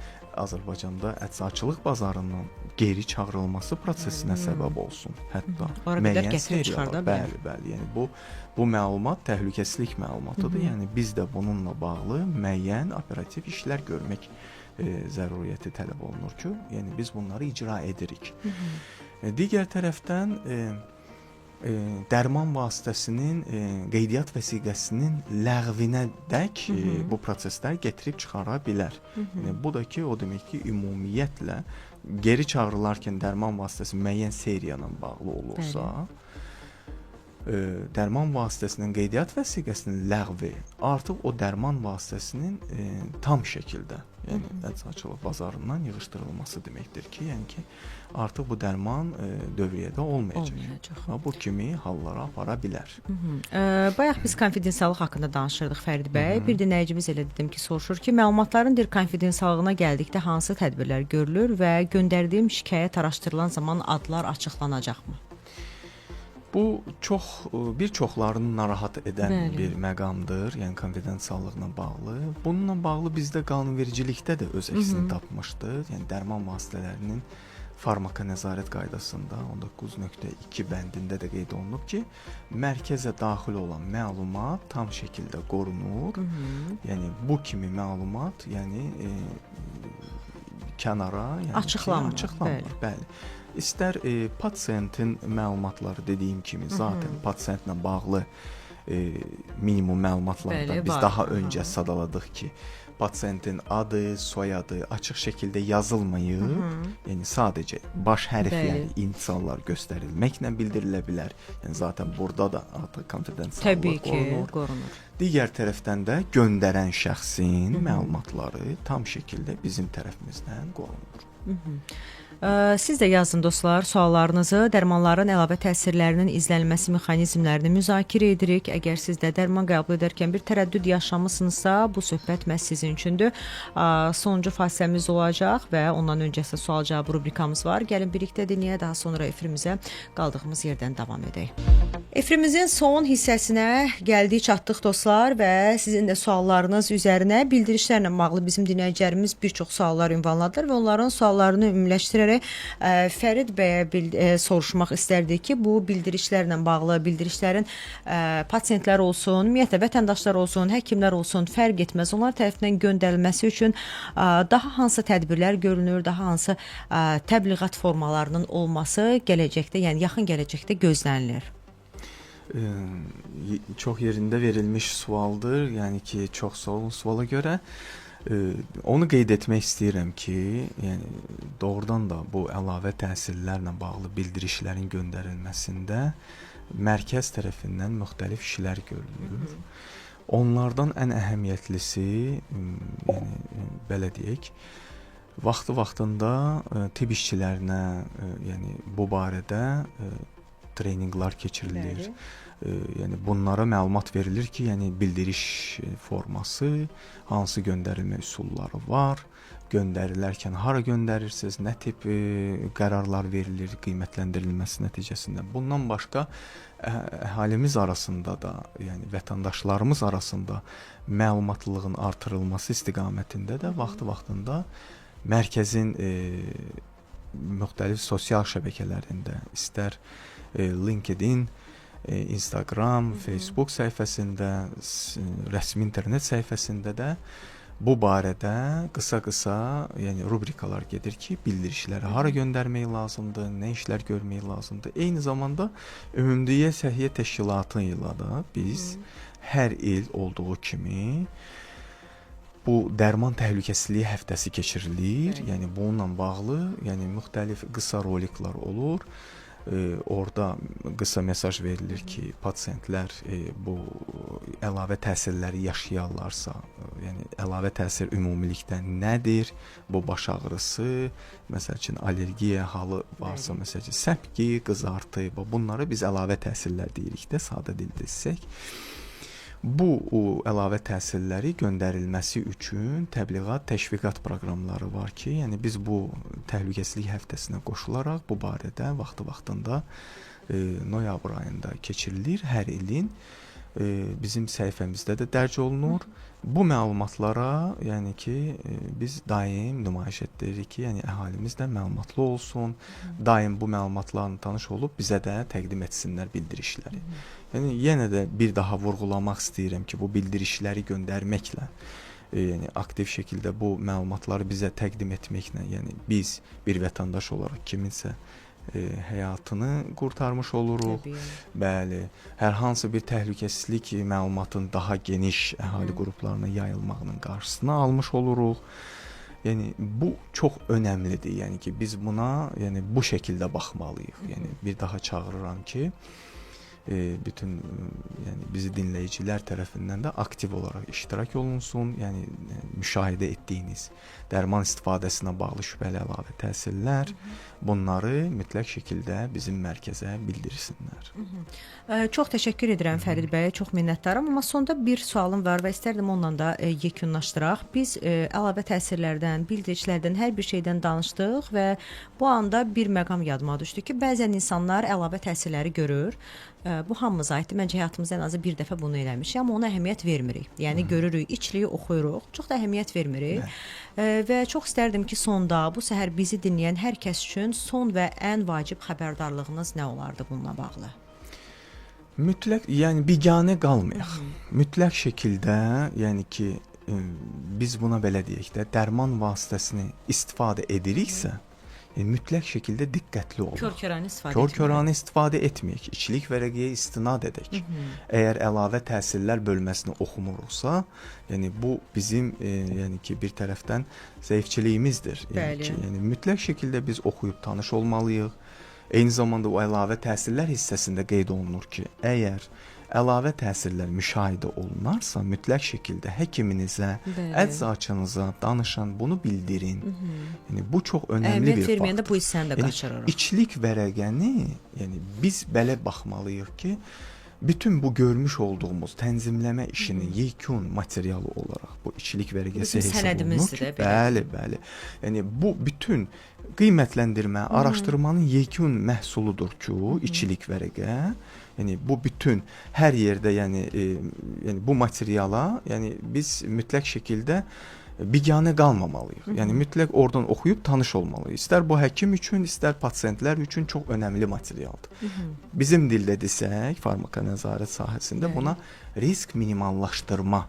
Azərbaycanda əczaçılıq bazarından geri çağırılması prosesinə səbəb olsun. Hətta müəyyən seriyalar, bəli, yəni bu məlumat təhlükəsizlik məlumatıdır. Yəni biz də bununla bağlı müəyyən operativ işlər görmək zəruriyyəti tələb olunur ki, yəni biz bunları icra edirik. Digər tərəfdən dərman vasitəsinin qeydiyyat vəsiqəsinin ləğvinədək bu proseslər gətirib çıxara bilər. Yəni, bu da ki, o demək ki, ümumiyyətlə geri çağırılarkən dərman vasitəsi müəyyən seriya ilə bağlı olursa, dərman vasitəsinin qeydiyyat vəsiqəsinin ləğvi artıq o dərman vasitəsinin tam şəkildə, yəni əczaçılıq bazarından yığışdırılması deməkdir ki, yəni ki, artıq bu dərman dövriyyədə olmayacaq. Bu kimi hallara apara bilər. Bayaq biz konfidensiallıq haqqında danışırdıq Fərid bəy. Bir dinləyicimiz elə dedim ki, soruşur ki, məlumatların konfidensiallığına gəldikdə hansı tədbirlər görülür və göndərdiyim şikayət araşdırılan zaman adlar açıqlanacaqmı? Bu bir çoxlarını narahat edən bir məqamdır, yəni konfidensiallıqla bağlı. Bununla bağlı bizdə qanunvericilikdə də öz əksini tapmışdır. Yəni dərman vasitələrinin farmaka nəzarət qaydasında 19.2 bəndində də qeyd olunub ki, mərkəzə daxil olan məlumat tam şəkildə qorunur. Yəni bu kimi məlumat, yəni kənara, yəni açıqlanmır. Bəli. İstər pasientin məlumatları dediyim kimi, zaten pasientlə bağlı minimum məlumatlarda biz daha öncə sadaladıq ki, pasientin adı, soyadı açıq şəkildə yazılmayıb, yəni sadəcə baş hərfləri, inisiallar göstərilməklə bildirilə bilər. Yəni zaten burada da artıq konfidensiallıq qorunur. Digər tərəfdən də göndərən şəxsin məlumatları tam şəkildə bizim tərəfimizdən qorunur. Siz də yazın dostlar, suallarınızı dərmanların əlavə təsirlərinin izlənilməsi mexanizmlərini müzakirə edirik. Əgər siz də dərman qəbul edərkən bir tərəddüd yaşamısınızsa, bu söhbət məhz sizin üçündür. Sonuncu fasiləmiz olacaq və ondan öncəsə sual-cavab rubrikamız var. Gəlin birlikdə dinləyək, daha sonra efrimizə qaldığımız yerdən davam edək. Efrimizin son hissəsinə gəldik, çatdıq dostlar və sizin də suallarınız üzərinə bildirişlərlə bağlı bizim dinləyicilərimiz bir çox suallar ünvanladılar və onların suallarını ümumiləşdirərək Fərid bəyə soruşmaq istərdik ki, bu bildirişlərlə bağlı, bildirişlərin pasientlər olsun, ümumiyyətlə vətəndaşlar olsun, həkimlər olsun, fərq etməz. Onlar tərəfindən göndərilməsi üçün daha hansı tədbirlər görünür, daha hansı təbliğat formalarının olması gələcəkdə, yəni yaxın gələcəkdə gözlənilir? Çox yerində verilmiş sualdır. Yəni ki, çox sağ olun suala görə. Onu qeyd etmək istəyirəm ki, yəni doğrudan da bu əlavə təsirlərlə bağlı bildirişlərin göndərilməsində mərkəz tərəfindən müxtəlif işlər görülür. Onlardan ən əhəmiyyətlisi, yəni belə deyək, vaxtı-vaxtında tibb işçilərinə, yəni bu barədə treninqlər keçirilir. Yəni bunlara məlumat verilir ki, yəni bildiriş forması, hansı göndərilmə üsulları var, göndərilərkən hara göndərirsiniz, nə tip qərarlar verilir qiymətləndirilməsi nəticəsində. Bundan başqa əhalimiz arasında da, yəni vətəndaşlarımız arasında məlumatlılığın artırılması istiqamətində də vaxtı-vaxtında mərkəzin müxtəlif sosial şəbəkələrində, istər LinkedIn, Instagram, Facebook səhifəsində, rəsmi internet səhifəsində də bu barədə qısa-qısa, yəni rubrikalar gedir ki, bildirişləri hara göndərmək lazımdır, nə işlər görmək lazımdır. Eyni zamanda Ümumdünya Səhiyyə Təşkilatı ilə də biz hər il olduğu kimi bu dərman təhlükəsizliyi həftəsi keçirilir. Yəni bununla bağlı, yəni müxtəlif qısa roliklar olur. Orada qısa mesaj verilir ki, pasientlər bu əlavə təsirləri yaşayarlarsa, yəni əlavə təsir ümumilikdə nədir? Bu baş ağrısı, məsəl üçün allergiya halı varsa, məsəl üçün səpki, qızartı, bunları biz əlavə təsirlər deyirik də, sadə dildə desək. Bu əlavə təsirləri göndərilməsi üçün təbliğat, təşviqat proqramları var ki, yəni biz bu təhlükəsizlik həftəsinə qoşularaq bu barədə vaxtı-vaxtında noyabr ayında keçirilir. Hər ilin bizim səhifəmizdə də dərc olunur. Bu məlumatlara, yəni ki, biz daim nümayiş etdiririk ki, yəni əhalimiz də məlumatlı olsun, daim bu məlumatlarla tanış olub bizə də təqdim etsinlər bildirişləri. Yəni yenə də bir daha vurğulamaq istəyirəm ki, bu bildirişləri göndərməklə, yəni aktiv şəkildə bu məlumatları bizə təqdim etməklə, yəni biz bir vətəndaş olaraq kiminsə həyatını qurtarmış oluruq. Bəli, hər hansı bir təhlükəsizlik məlumatın daha geniş əhali qruplarına yayılmağının qarşısını almış oluruq. Yəni bu çox önəmlidir. Yəni ki, biz buna, yəni bu şəkildə baxmalıyıq. Yəni bir daha çağırıram ki, bütün yəni bizi dinləyicilər tərəfindən də aktiv olaraq iştirak olunsun. Yəni müşahidə etdiyiniz dərman istifadəsinə bağlı şübhəli əlavə təsirlər, bunları mütləq şəkildə bizim mərkəzə bildirsinlər. Çox təşəkkür edirəm Fərid bəy, çox minnətdaram. Amma sonda bir sualım var və istərdim onunla da yekunlaşdıraq. Biz əlavə təsirlərdən, bildiricilərdən, hər bir şeydən danışdıq və bu anda bir məqam yadıma düşdü ki, bəzən insanlar əlavə təsirləri görür. Bu hamımıza aiddir. Məncə həyatımızda ən azı bir dəfə bunu eləmişik, amma ona əhəmiyyət vermirik. Yəni görürük, içliyi oxuyuruq, çox da əhəmiyyət vermirik. Və çox istərdim ki, sonda bu səhər bizi dinləyən hər kəs üçün son və ən vacib xəbərdarlığınız nə olardı bununla bağlı? Mütləq, yəni biganə qalmayaq. Mütləq şəkildə, yəni ki, biz buna belə deyək də, dərman vasitəsini istifadə ediriksə, mütləq şəkildə diqqətli olmaq. Kör-körənə istifadə etməyək, içilik vərəqiyə istinad edək. Əgər əlavə təsirlər bölməsini oxumuruqsa, yəni bu bizim yəni ki, bir tərəfdən zəifçiliyimizdir. Yəni mütləq şəkildə biz oxuyub tanış olmalıyıq. Eyni zamanda o əlavə təsirlər hissəsində qeyd olunur ki, əgər əlavə təsirlər müşahidə olunarsa, mütləq şəkildə həkiminizə, əczaçınıza danışın, bunu bildirin. Yəni bu çox önəmli bir faktdır. Bu hissəni də qaçırırıq. İçilik vərəqəni, yəni biz belə baxmalıyıq ki, bütün bu görmüş olduğumuz tənzimləmə işinin yekun materialı olaraq bu içilik vərəqəsi hesab olunur ki, bəli. Yəni bu bütün qiymətləndirmə, araşdırmanın yekun məhsuludur ki, içilik vərəqə. Yəni bu bütün hər yerdə, yəni bu materiala, yəni biz mütləq şəkildə biganə qalmamalıyıq. Yəni mütləq oradan oxuyub tanış olmalıyıq. İstər bu həkim üçün, istər pasiyentlər üçün çox önəmli materialdır. Bizim dildə desək, farmakonəzarət sahəsində buna risk minimallaşdırma,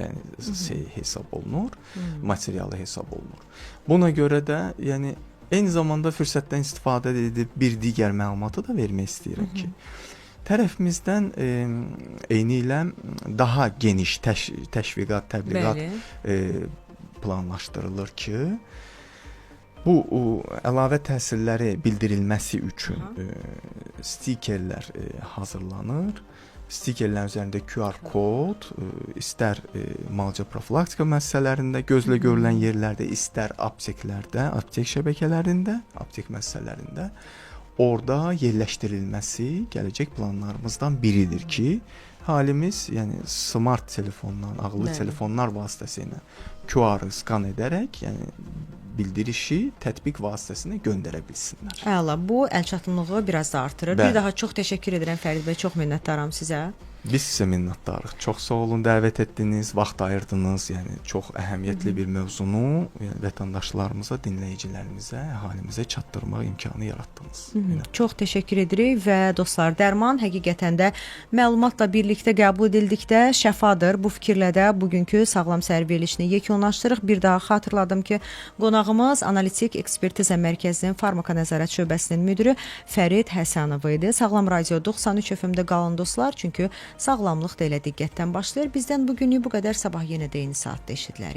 yəni hesab olunur, materialı hesab olunur. Buna görə də, yəni eyni zamanda fürsətdən istifadə edib bir digər məlumatı da vermək istəyirəm ki, tərəfimizdən eyni ilə daha geniş təşviqat, təbliğat planlaşdırılır ki, bu əlavə təsirləri bildirilməsi üçün stikerlər hazırlanır. Stikerlərin üzərində QR kod, istər müalicə profilaktika müəssisələrində, gözlə görülən yerlərdə, istər apteklərdə, aptek şəbəkələrində, aptek müəssisələrində orada yerləşdirilməsi gələcək planlarımızdan biridir ki, halimiz, yəni smart telefondan, ağıllı telefonlar vasitəsilə QR-ı skan edərək, yəni bildirişi tətbiq vasitəsilə göndərə bilsinlər. Əla, bu əlçatımlığı biraz da artırır. Bir daha çox təşəkkür edirəm Fərid bəy, çox minnətdaram sizə. Biz sizə minnətdarıq. Çox sağ olun, dəvət etdiniz, vaxt ayırdınız. Yəni çox əhəmiyyətli bir mövzunu vətəndaşlarımıza, dinləyicilərimizə, əhalimizə çatdırmaq imkanı yaratdınız. Çox təşəkkür edirik və dostlar, dərman həqiqətən də məlumatla birlikdə qəbul edildikdə şəfadır. Bu fikirlə də bugünkü sağlam səhər verilişini yekunlaşdırırıq. Bir daha xatırladım ki, qonağımız Analitik Ekspertiza Mərkəzinin Farmakonəzarət şöbəsinin müdiri Fərid Həsənov idi. Sağlam Radio 93 FM-də qalın dostlar, çünki sağlamlıq da elə diqqətdən başlayır. Bizdən bugünlük bu qədər, sabah yenə də eyni saatda eşidilərik.